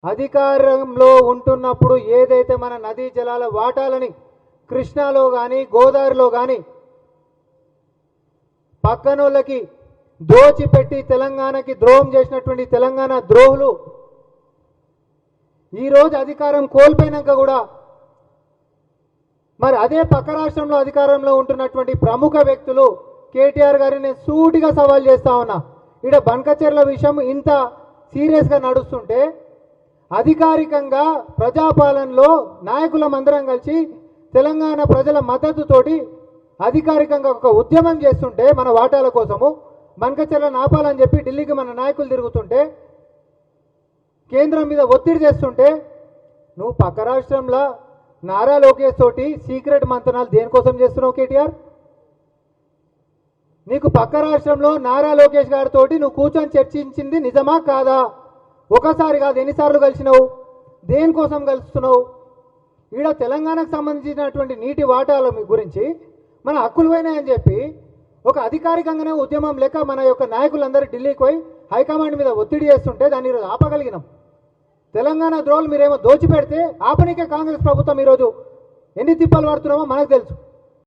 అధికారంలో ఉంటున్నప్పుడు ఏదైతే మన నదీ జలాల వాటాలని కృష్ణాలో కానీ గోదావరిలో కానీ పక్కనోళ్ళకి దోచిపెట్టి తెలంగాణకి ద్రోహం చేసినటువంటి తెలంగాణ ద్రోహులు ఈరోజు అధికారం కోల్పోయినాక కూడా మరి అదే పక్క రాష్ట్రంలో అధికారంలో ఉంటున్నటువంటి ప్రముఖ వ్యక్తులు కేటీఆర్ గారిని నేను సూటిగా సవాల్ చేస్తా ఉన్నా. ఇక్కడ బంకచెర్ల విషయం ఇంత సీరియస్గా నడుస్తుంటే అధికారికంగా ప్రజాపాలనలో నాయకులం అందరం కలిసి తెలంగాణ ప్రజల మద్దతుతోటి అధికారికంగా ఒక ఉద్యమం చేస్తుంటే మన వాటాల కోసము బంకచెర్లను ఆపాలని చెప్పి ఢిల్లీకి మన నాయకులు తిరుగుతుంటే కేంద్రం మీద ఒత్తిడి చేస్తుంటే నువ్వు పక్క రాష్ట్రంలో నారా లోకేష్ తోటి సీక్రెట్ మంతనాలు దేనికోసం చేస్తున్నావు కేటీఆర్? నీకు పక్క రాష్ట్రంలో నారా లోకేష్ గారితో నువ్వు కూర్చొని చర్చించింది నిజమా కాదా? ఒకసారి కాదు, ఎన్నిసార్లు కలిసినావు? దేనికోసం కలుస్తున్నావు? ఈడ తెలంగాణకు సంబంధించినటువంటి నీటి వాటాల గురించి మన హక్కులు పోయినాయని చెప్పి ఒక అధికారికంగానే ఉద్యమం లెక్క మన యొక్క నాయకులందరూ ఢిల్లీకి పోయి హైకమాండ్ మీద ఒత్తిడి చేస్తుంటే దాన్ని ఈరోజు ఆపగలిగినాం. తెలంగాణ ద్రోహులు మీరేమో దోచిపెడితే ఆపనికే కాంగ్రెస్ ప్రభుత్వం ఈరోజు ఎన్ని తిప్పలు పడుతున్నామో మనకు తెలుసు.